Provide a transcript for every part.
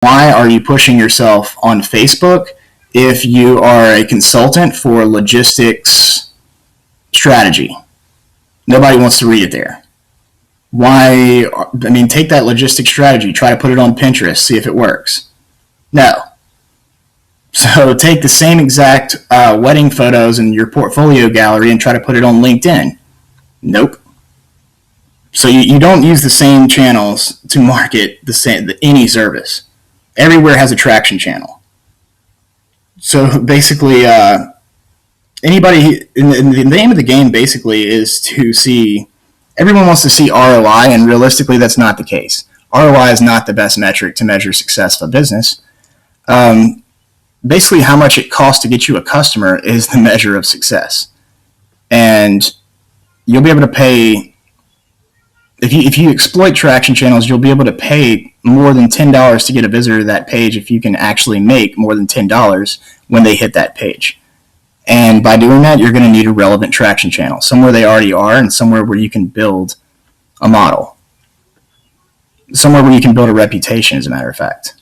Why are you pushing yourself on Facebook if you are a consultant for logistics strategy? Nobody wants to read it there. Why? I mean, take that logistics strategy, try to put it on Pinterest, see if it works. No. So take the same exact wedding photos in your portfolio gallery and try to put it on LinkedIn. Nope. So you don't use the same channels to market any service. Everywhere has a traction channel. So basically, anybody in the name of the game basically is to see. Everyone wants to see ROI, and realistically, that's not the case. ROI is not the best metric to measure success of a business. Basically, how much it costs to get you a customer is the measure of success, and you'll be able to pay. If you exploit traction channels, you'll be able to pay more than $10 to get a visitor to that page if you can actually make more than $10 when they hit that page. And by doing that, you're going to need a relevant traction channel, somewhere they already are and somewhere where you can build a model, somewhere where you can build a reputation, as a matter of fact.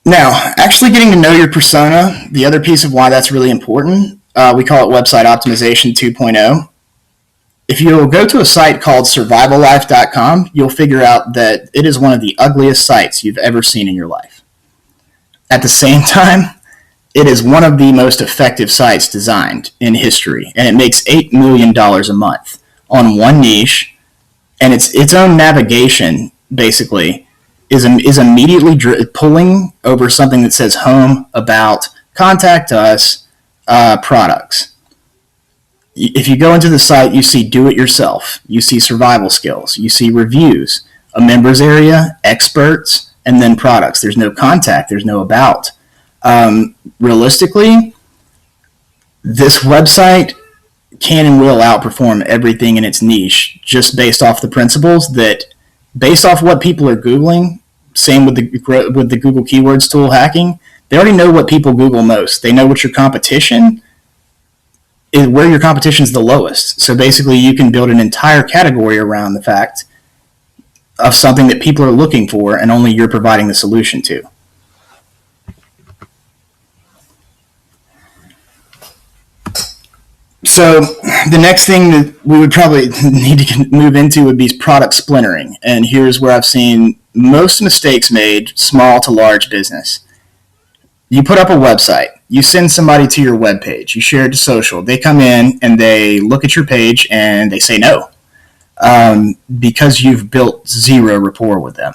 Now, actually getting to know your persona, the other piece of why that's really important, we call it website optimization 2.0. If you'll go to a site called survivallife.com, you'll figure out that it is one of the ugliest sites you've ever seen in your life. At the same time, it is one of the most effective sites designed in history, and it makes $8 million a month on one niche, and its own navigation, basically, is immediately pulling over something that says home, about, contact us, products. If you go into the site, you see do-it-yourself, you see survival skills, you see reviews, a members area, experts, and then products. There's no contact, there's no about. Realistically, this website can and will outperform everything in its niche just based off the principles that, based off what people are Googling, same with the Google Keywords tool hacking, they already know what people Google most. They know what your competition is, where your competition is the lowest. So basically, you can build an entire category around the fact of something that people are looking for and only you're providing the solution to. So the next thing that we would probably need to move into would be product splintering. And here's where I've seen most mistakes made, small to large business. You put up a website, you send somebody to your web page, you share it to social, they come in and they look at your page and they say no, because you've built zero rapport with them.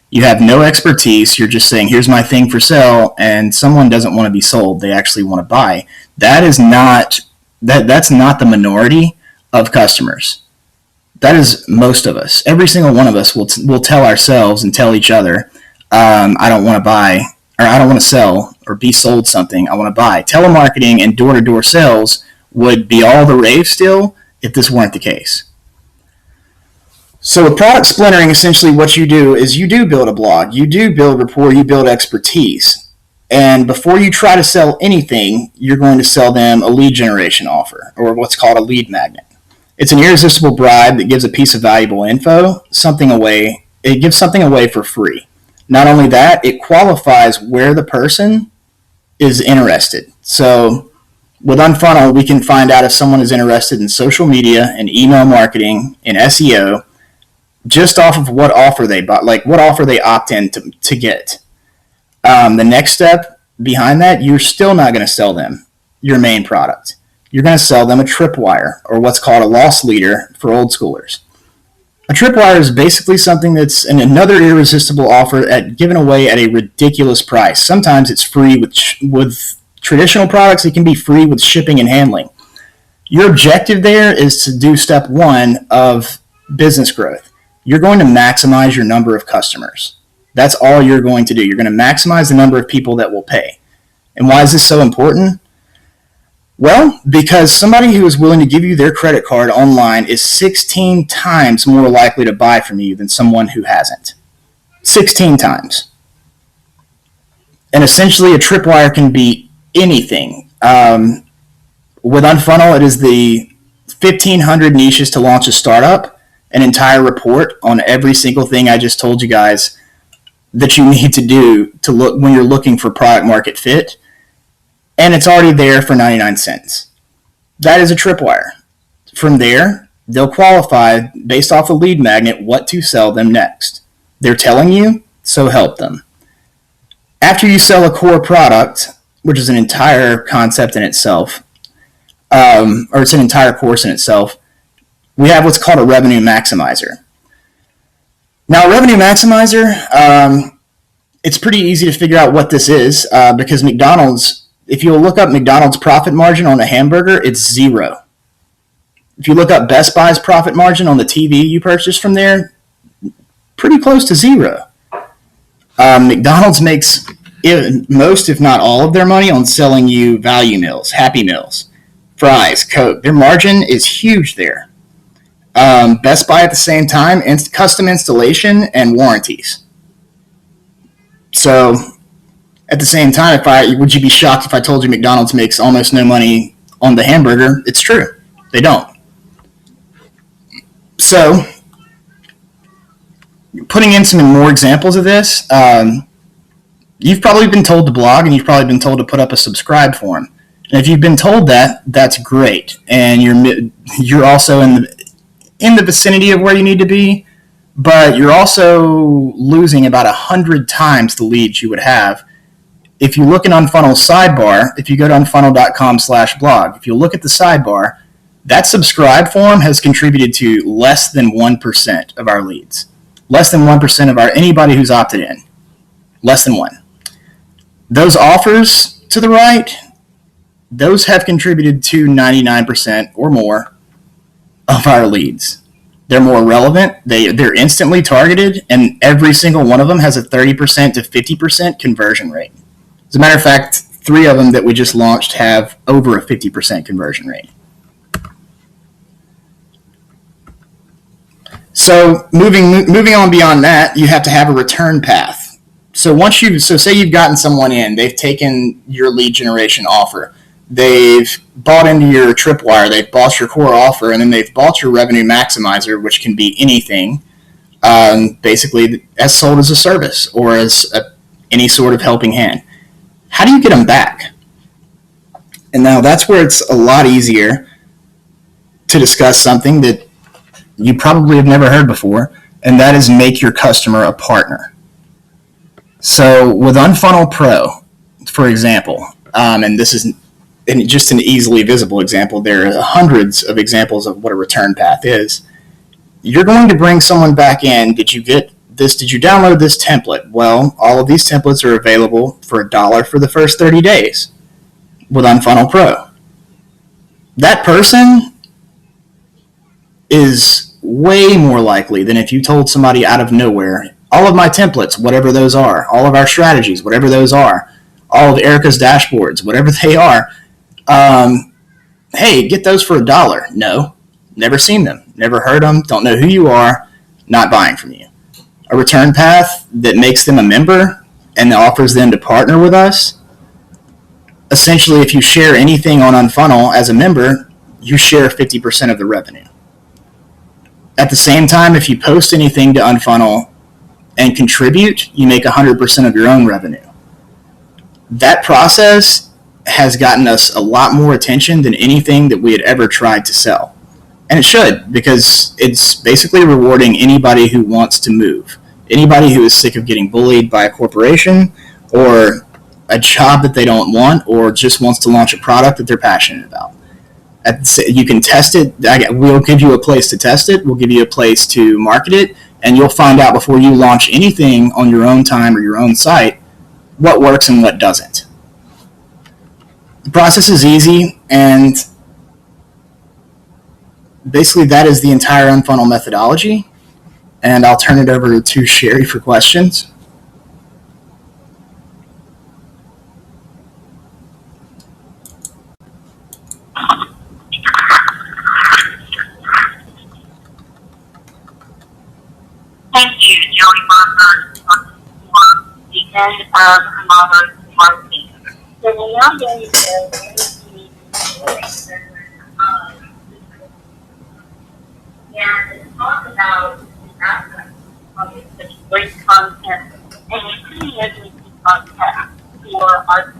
You have no expertise, you're just saying, here's my thing for sale, and someone doesn't want to be sold, they actually want to buy. That's not the minority of customers. That is most of us. Every single one of us will tell ourselves and tell each other, I don't want to buy, or I don't want to sell or be sold something, I want to buy. Telemarketing and door-to-door sales would be all the rave still if this weren't the case. So with product splintering, essentially what you do is you do build a blog, you do build rapport, you build expertise. And before you try to sell anything, you're going to sell them a lead generation offer, or what's called a lead magnet. It's an irresistible bribe that gives a piece of valuable info, something away. It gives something away for free. Not only that, it qualifies where the person is interested. So with Unfunnel, we can find out if someone is interested in social media and email marketing and SEO just off of what offer they bought, like what offer they opt in to get. The next step behind that, you're still not going to sell them your main product. You're going to sell them a tripwire, or what's called a loss leader for old schoolers. A tripwire is basically something that's another irresistible offer given away at a ridiculous price. Sometimes it's free with traditional products. It can be free with shipping and handling. Your objective there is to do step one of business growth. You're going to maximize your number of customers. That's all you're going to do. You're going to maximize the number of people that will pay. And why is this so important? Well, because somebody who is willing to give you their credit card online is 16 times more likely to buy from you than someone who hasn't. 16 times. And essentially, a tripwire can be anything. With Unfunnel, it is the 1,500 niches to launch a startup. an entire report on every single thing I just told you guys that you need to do to look when you're looking for product market fit, and it's already there for 99 cents. That is a tripwire. From there, they'll qualify based off a lead magnet what to sell them next. They're telling you, so help them. After you sell a core product, which is an entire concept in itself, or it's an entire course in itself, we have what's called a revenue maximizer. Now, a revenue maximizer, it's pretty easy to figure out what this is because McDonald's, if you'll look up McDonald's profit margin on a hamburger, it's 0. If you look up Best Buy's profit margin on the TV you purchase from there, pretty close to 0. McDonald's makes most, if not all, of their money on selling you value meals, Happy Meals, fries, Coke. Their margin is huge there. Best Buy at the same time, custom installation and warranties. So at the same time, would you be shocked if I told you McDonald's makes almost no money on the hamburger? It's true. They don't. So putting in some more examples of this, you've probably been told to blog and you've probably been told to put up a subscribe form. And if you've been told that, that's great. And you're also in the vicinity of where you need to be, but you're also losing about 100 times the leads you would have. If you look in Unfunnel's sidebar, if you go to unfunnel.com/blog, if you look at the sidebar, that subscribe form has contributed to less than 1% of our leads. Less than 1% of anybody who's opted in. Less than 1. Those offers to the right, those have contributed to 99% or more of our leads. They're more relevant, they're instantly targeted, and every single one of them has a 30% to 50% conversion rate. As a matter of fact, 3 of them that we just launched have over a 50% conversion rate. So moving on beyond that, you have to have a return path. So say you've gotten someone in, they've taken your lead generation offer, they've bought into your tripwire, they've bought your core offer, and then they've bought your revenue maximizer, which can be anything, basically as sold as a service or as any sort of helping hand. How do you get them back? And now that's where it's a lot easier to discuss something that you probably have never heard before, and that is make your customer a partner. So with Unfunnel Pro, for example, and this is just an easily visible example, there are hundreds of examples of what a return path is. You're going to bring someone back in. Did you get this? Did you download this template? Well, all of these templates are available for $1 for the first 30 days with Unfunnel Pro. That person is way more likely than if you told somebody out of nowhere, all of my templates, whatever those are, all of our strategies, whatever those are, all of Erica's dashboards, whatever they are, hey, get those for $1. No, never seen them, never heard them, don't know who you are, not buying from you. A return path that makes them a member and offers them to partner with us. Essentially, if you share anything on Unfunnel as a member, you share 50% of the revenue. At the same time, if you post anything to Unfunnel and contribute, you make 100% of your own revenue. That process has gotten us a lot more attention than anything that we had ever tried to sell. And it should, because it's basically rewarding anybody who wants to move. Anybody who is sick of getting bullied by a corporation or a job that they don't want or just wants to launch a product that they're passionate about. You can test it. We'll give you a place to test it. We'll give you a place to market it. And you'll find out before you launch anything on your own time or your own site what works and what doesn't. The process is easy, and basically that is the entire Unfunnel methodology. And I'll turn it over to Sherry for questions. Thank you, Joey Barber, for the end of modern marketing. So we are going to go into talk about the aspects of such great content and creating content for our